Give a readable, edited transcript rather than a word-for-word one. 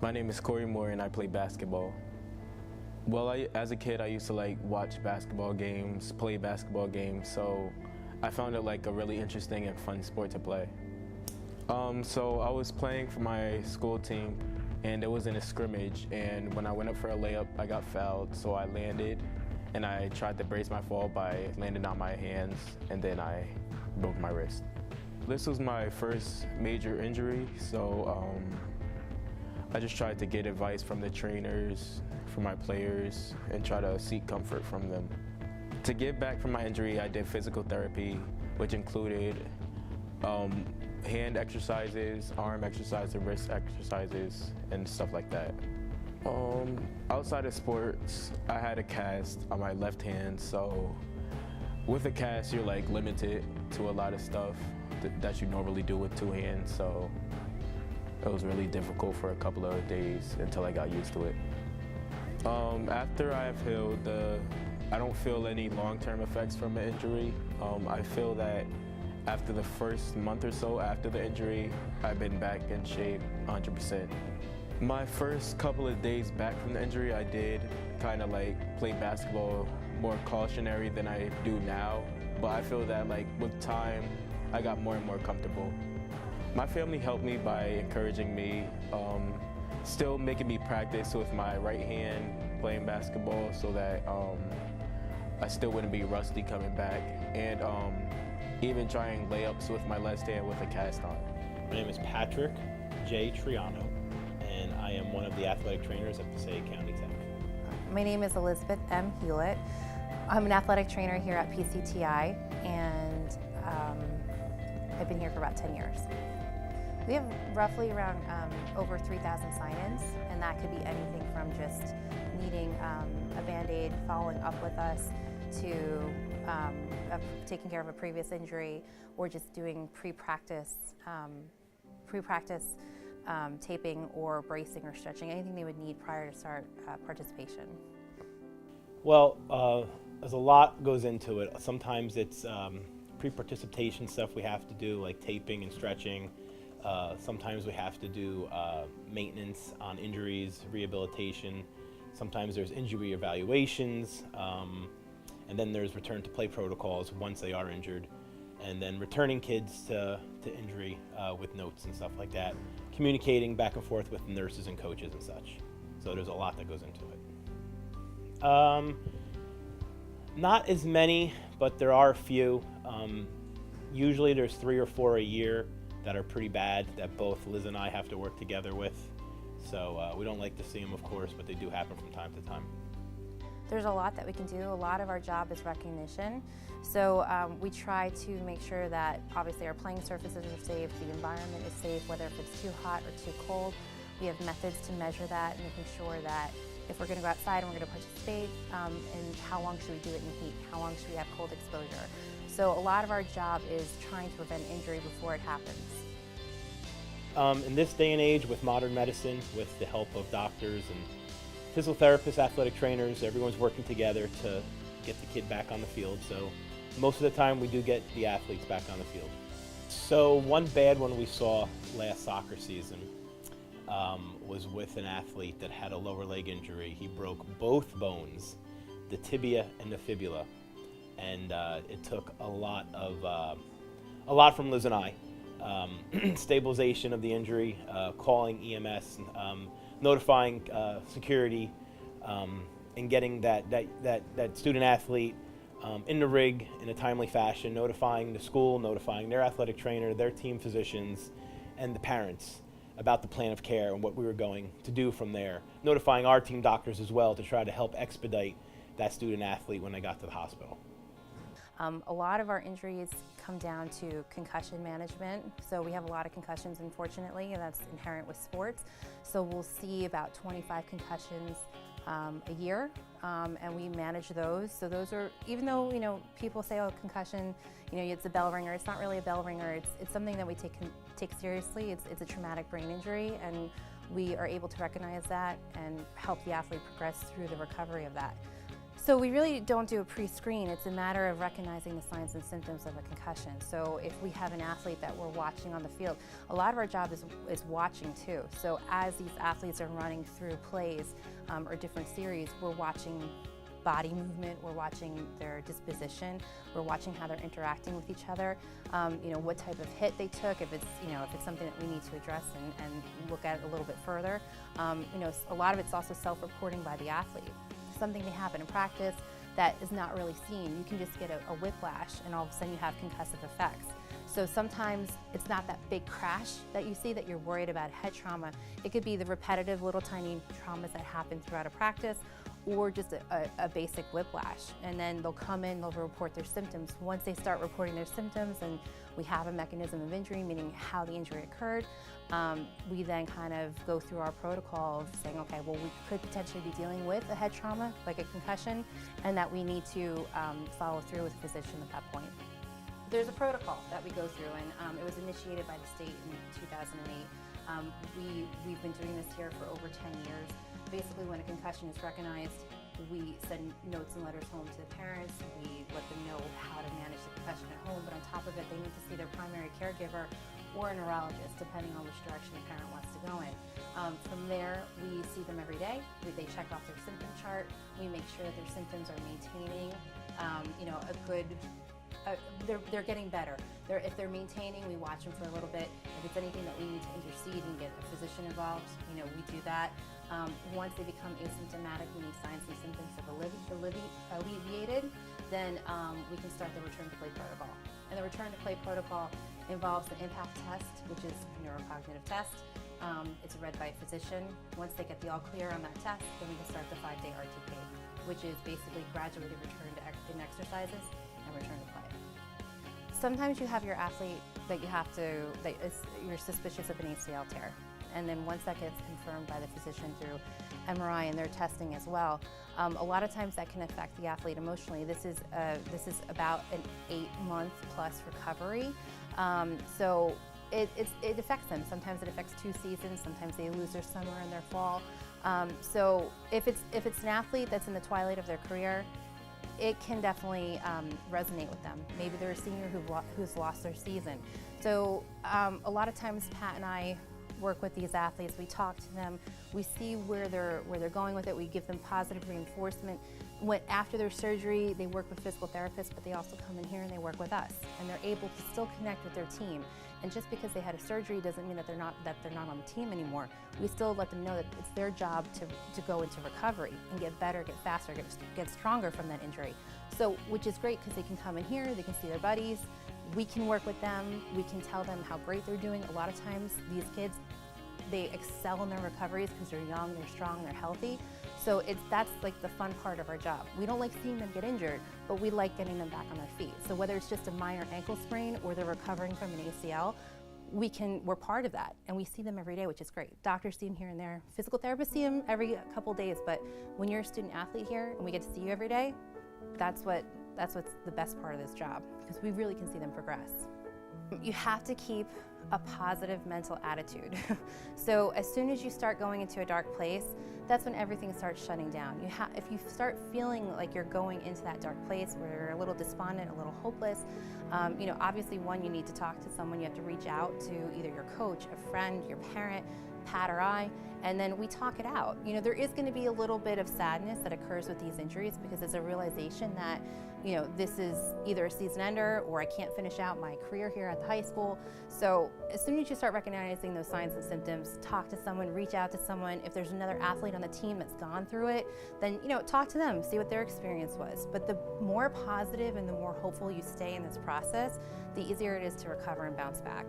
My name is Corey Moore and I play basketball. Well, as a kid, I used to watch basketball games, play basketball games, so I found it a really interesting and fun sport to play. So I was playing for my school team and it was in a scrimmage, and when I went up for a layup, I got fouled, so I landed and I tried to brace my fall by landing on my hands, and then I broke my wrist. This was my first major injury, so I just tried to get advice from the trainers, from my players, and try to seek comfort from them. To get back from my injury, I did physical therapy, which included hand exercises, arm exercises, wrist exercises, and stuff like that. Outside of sports, I had a cast on my left hand, so with a cast, you're limited to a lot of stuff that you normally do with two hands, so it was really difficult for a couple of days until I got used to it. After I have healed, I don't feel any long-term effects from the injury. I feel that after the first month or so after the injury, I've been back in shape 100%. My first couple of days back from the injury, I did kind of play basketball more cautionary than I do now, but I feel that with time, I got more and more comfortable. My family helped me by encouraging me, still making me practice with my right hand playing basketball so that I still wouldn't be rusty coming back, and even trying layups with my left hand with a cast on. My name is Patrick J. Triano, and I am one of the athletic trainers at Passaic County Tech. My name is Elizabeth M. Hewlett. I'm an athletic trainer here at PCTI, and I've been here for about 10 years. We have roughly around over 3,000 sign-ins, and that could be anything from just needing a Band-Aid, following up with us, to taking care of a previous injury, or just doing pre-practice taping or bracing or stretching, anything they would need prior to start participation. Well, there's a lot goes into it. Sometimes it's pre-participation stuff we have to do, like taping and stretching. Sometimes we have to do maintenance on injuries, rehabilitation. Sometimes there's injury evaluations, and then there's return to play protocols once they are injured, and then returning kids to injury with notes and stuff like that, communicating back and forth with nurses and coaches and such. So there's a lot that goes into it. Not as many, but there are a few. Usually there's 3 or 4 a year that are pretty bad that both Liz and I have to work together with. So we don't like to see them, of course, but they do happen from time to time. There's a lot that we can do. A lot of our job is recognition. So we try to make sure that obviously our playing surfaces are safe, the environment is safe, whether if it's too hot or too cold. We have methods to measure that, making sure that if we're going to go outside and we're going to participate, and how long should we do it in heat? How long should we have cold exposure? So a lot of our job is trying to prevent injury before it happens. In this day and age, with modern medicine, with the help of doctors and physical therapists, athletic trainers, everyone's working together to get the kid back on the field. So most of the time we do get the athletes back on the field. So one bad one we saw last soccer season was with an athlete that had a lower leg injury. He broke both bones, the tibia and the fibula, and it took a lot from Liz and I. Stabilization of the injury, calling EMS, notifying security, and getting that student athlete in the rig in a timely fashion, notifying the school, notifying their athletic trainer, their team physicians, and the parents about the plan of care and what we were going to do from there, notifying our team doctors as well to try to help expedite that student athlete when they got to the hospital. A lot of our injuries come down to concussion management. So we have a lot of concussions, unfortunately, and that's inherent with sports. So we'll see about 25 concussions a year, and we manage those. So those are, even though people say, oh, concussion, it's a bell ringer. It's not really a bell ringer. It's something that we take seriously. It's a traumatic brain injury, and we are able to recognize that and help the athlete progress through the recovery of that. So we really don't do a pre-screen. It's a matter of recognizing the signs and symptoms of a concussion. So if we have an athlete that we're watching on the field, a lot of our job is watching too. So as these athletes are running through plays or different series, we're watching body movement, we're watching their disposition, we're watching how they're interacting with each other, what type of hit they took, if it's something that we need to address and look at it a little bit further. A lot of it's also self-reporting by the athlete. Something may happen in practice that is not really seen. You can just get a whiplash and all of a sudden you have concussive effects. So sometimes it's not that big crash that you see that you're worried about head trauma. It could be the repetitive little tiny traumas that happen throughout a practice, or just a basic whiplash. And then they'll come in, they'll report their symptoms. Once they start reporting their symptoms and we have a mechanism of injury, meaning how the injury occurred, we then kind of go through our protocol of saying, okay, well, we could potentially be dealing with a head trauma, like a concussion, and that we need to follow through with a physician at that point. There's a protocol that we go through, and it was initiated by the state in 2008. We've been doing this here for over 10 years. Basically, when a concussion is recognized, we send notes and letters home to the parents. We let them know how to manage the concussion at home, but on top of it, they need to see their primary caregiver or a neurologist, depending on which direction the parent wants to go in. From there, we see them every day. They check off their symptom chart. We make sure that their symptoms are maintaining, a good. They're getting better. If they're maintaining, we watch them for a little bit. If it's anything that we need to intercede and get a physician involved, we do that. Once they become asymptomatic, meaning signs and symptoms have alleviated, then we can start the return to play protocol. And the return to play protocol involves the impact test, which is a neurocognitive test. It's read by a physician. Once they get the all clear on that test, then we can start the 5-day RTP, which is basically graduated return to exercises and return to play. Sometimes you have your athlete that you're suspicious of an ACL tear. And then once that gets confirmed by the physician through MRI and their testing as well, a lot of times that can affect the athlete emotionally. This is about an 8-month plus recovery. So it affects them. Sometimes it affects 2 seasons. Sometimes they lose their summer and their fall. So if it's an athlete that's in the twilight of their career, it can definitely resonate with them. Maybe they're a senior who's lost their season. So a lot of times Pat and I work with these athletes, we talk to them, we see where they're going with it, we give them positive reinforcement. After their surgery, they work with physical therapists, but they also come in here and they work with us, and they're able to still connect with their team. And just because they had a surgery doesn't mean that they're not on the team anymore. We still let them know that it's their job to go into recovery and get better, get faster, get stronger from that injury. So, which is great because they can come in here, they can see their buddies, we can work with them, we can tell them how great they're doing. A lot of times these kids, they excel in their recoveries because they're young, they're strong, they're healthy. So that's like the fun part of our job. We don't like seeing them get injured, but we like getting them back on their feet. So whether it's just a minor ankle sprain or they're recovering from an ACL, we're part of that, and we see them every day, which is great. Doctors see them here and there. Physical therapists see them every couple days, but when you're a student athlete here and we get to see you every day, that's what's the best part of this job, because we really can see them progress. You have to keep a positive mental attitude. So as soon as you start going into a dark place, that's when everything starts shutting down. If you start feeling like you're going into that dark place where you're a little despondent, a little hopeless, obviously one, you need to talk to someone. You have to reach out to either your coach, a friend, your parent, Pat or I, and then we talk it out. There is going to be a little bit of sadness that occurs with these injuries because it's a realization that, this is either a season ender or I can't finish out my career here at the high school. So as soon as you start recognizing those signs and symptoms, talk to someone, reach out to someone. If there's another athlete on the team that's gone through it, then, talk to them, see what their experience was. But the more positive and the more hopeful you stay in this process, the easier it is to recover and bounce back.